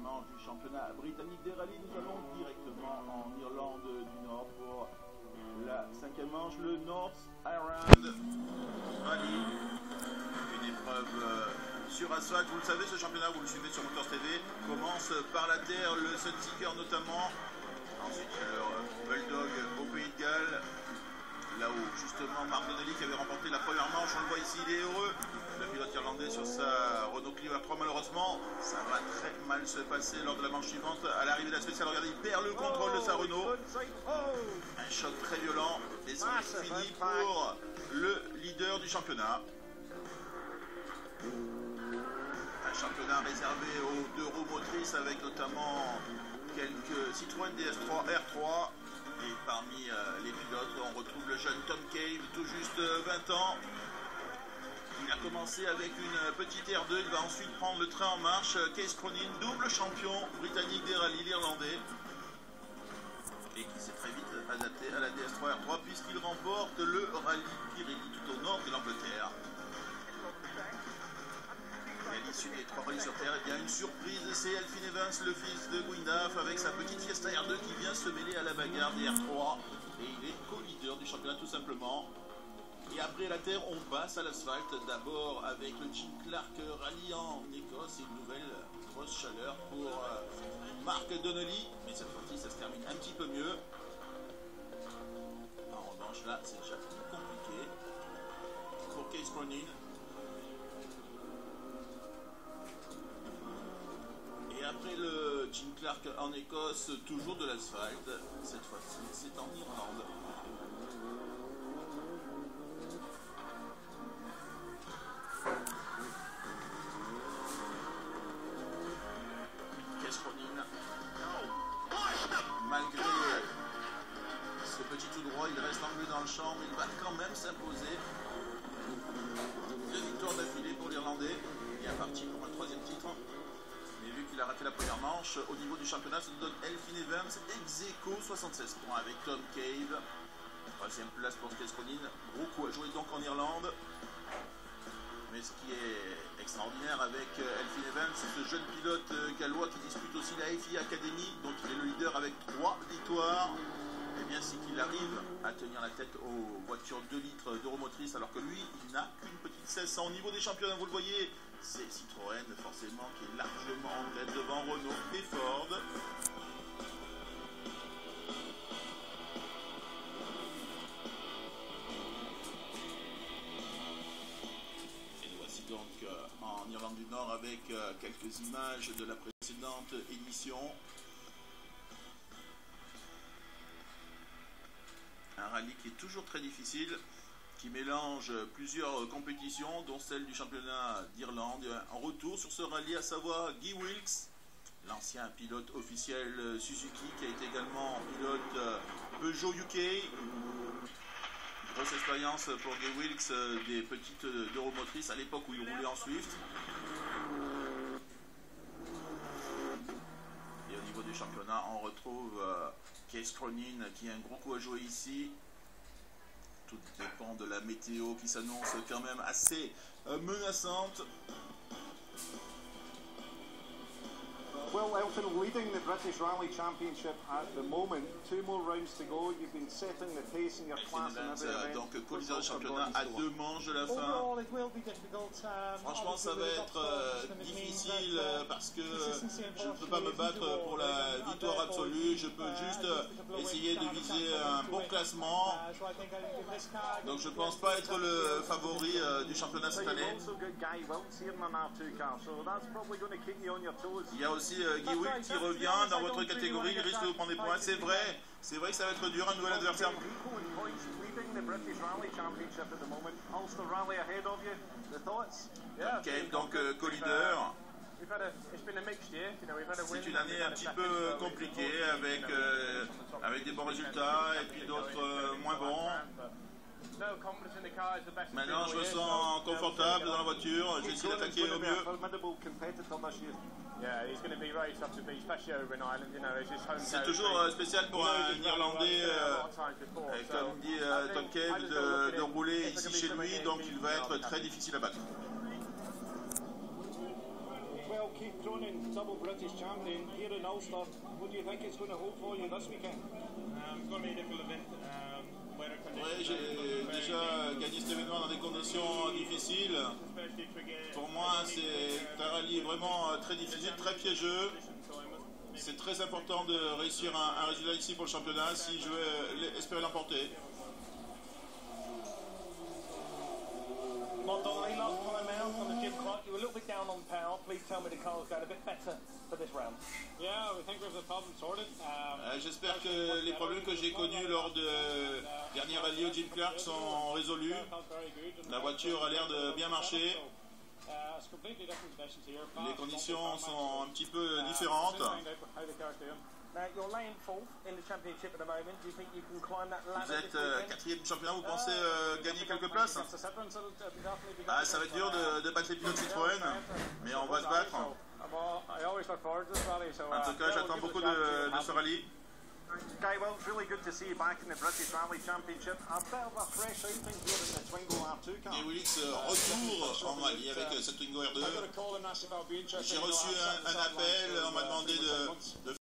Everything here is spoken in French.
cinquième manche du championnat britannique des rallyes. Nous allons directement en Irlande du Nord pour la cinquième manche, le North Ireland Rally. Une épreuve sur asphalte. Vous le savez, ce championnat, vous le suivez sur Motors TV, commence par la terre, le Sunseeker notamment. Ensuite, le Bulldog au Pays de Galles. Là où justement Mark Donnelly qui avait remporté la première manche, on le voit ici, il est heureux. Le pilote irlandais sur sa Renault Clio R3, malheureusement, ça va très mal se passer lors de la manche suivante. À l'arrivée de la spéciale, regardez, il perd le contrôle de sa Renault. Un choc très violent et c'est fini pour le leader du championnat. Un championnat réservé aux deux roues motrices avec notamment quelques Citroën DS3 R3. Et parmi les pilotes, on retrouve le jeune Tom Cave, tout juste 20 ans. Il a commencé avec une petite R2, il va ensuite prendre le train en marche. Case Cronin, double champion britannique des rallyes, l'Irlandais. Et qui s'est très vite adapté à la DS3 R3 puisqu'il remporte le rallye Pirelli tout au nord de l'Angleterre. Et à l'issue des 3 rallyes sur terre, il y a une surprise, c'est Elfyn Evans, le fils de Gwyndaf, avec sa petite Fiesta R2 qui vient se mêler à la bagarre des R3. Et il est co-leader du championnat tout simplement. Et après la terre, on passe à l'asphalte, d'abord avec le Jim Clark Rally en Écosse et une nouvelle grosse chaleur pour Mark Donnelly. Mais cette fois-ci, ça se termine un petit peu mieux. En revanche, là, c'est déjà plus compliqué pour Case Cronin. Et après le Jim Clark en Écosse, toujours de l'asphalte. Cette fois-ci, c'est en Irlande. Case Cronin, malgré ce petit tout droit, il reste englué dans le champ, mais il va quand même s'imposer. 2 victoires d'affilée pour l'Irlandais. Il est parti pour un 3e titre. Mais vu qu'il a raté la première manche, au niveau du championnat, ça nous donne Elfyn Evans, ex-aequo, 76 points avec Tom Cave. 3e place pour Case Cronin. Gros coup à jouer donc en Irlande. Mais ce qui est extraordinaire avec Elfyn Evans, c'est ce jeune pilote gallois qui dispute aussi la FIA Academy, dont il est le leader avec 3 victoires. Et bien c'est qu'il arrive à tenir la tête aux voitures 2 litres d'euromotrice, alors que lui, il n'a qu'une petite 1600. Au niveau des championnats, vous le voyez, c'est Citroën forcément qui est largement en tête devant Renault et Ford. Et nous voici donc en Irlande du Nord avec quelques images de la précédente édition. Un rallye qui est toujours très difficile, qui mélange plusieurs compétitions, dont celle du championnat d'Irlande. En retour sur ce rallye, à savoir Guy Wilkes, l'ancien pilote officiel Suzuki, qui a été également pilote Peugeot UK. Grosse expérience pour Guy Wilkes des petites euromotrices à l'époque où il roulait en Swift. Et au niveau du championnat, on retrouve Case Cronin qui a un gros coup à jouer ici. Tout dépend de la météo qui s'annonce quand même assez menaçante. Well, Elfyn leading the British Rally Championship at the moment. 2 more rounds to go. You've been setting the pace in your class and every event. Donc, co-leader du championnat à 2 manches de la fin. Franchement, ça va être difficile parce que je ne peux pas me battre pour la victoire absolue. Je peux juste essayer de viser un bon classement. Donc, je ne pense pas être le favori du championnat cette année. Il y a aussi Guy Wilkes qui revient dans votre catégorie, il risque de prendre des points. C'est vrai que ça va être dur, un nouvel adversaire. Ok, donc co-leader. C'est une année un petit peu compliquée avec des bons résultats et puis d'autres moins bons. Maintenant, je me sens confortable dans la voiture. J'essaie d'attaquer au mieux. C'est toujours spécial pour un Irlandais, comme dit Tom Cave, de rouler ici chez lui. Donc, il va être très difficile à battre. Keith Cronin, double British champion here in Ulster. What do you think it's going to hold for you this weekend? It's going to be a difficult event. Weather conditions. Oui, j'ai déjà gagné cet événement dans des conditions difficiles. Pour moi, c'est un rallye vraiment très difficile, très piégeux. C'est très important de réussir un résultat ici pour le championnat si je veux espérer l'emporter. Montgomery, last time out on the gym clock, you were a little bit down on power. Please tell me the car's going a bit better for this round. Yeah, we think we have the problem sorted. J'espère que les problèmes que j'ai connus lors de dernier rallye au Jim Clark sont résolus. La voiture a l'air de bien marcher. Les conditions sont un petit peu différentes. Now, you're laying fourth in the championship at the moment. Do you think you can climb that ladder? Vous êtes quatrième du championnat, vous pensez gagner quelques places? Ah, ça va être dur de battre les pilotes Citroën, mais on va se battre. En tout cas, j'attends beaucoup de ce rallye. Guy, well, it's really good to see you back in the British Rally Championship. A bit of a fresh outing here in the Twingo R2 car. Et Willits retour en rallye avec cette Twingo R2. J'ai reçu un appel, on m'a demandé de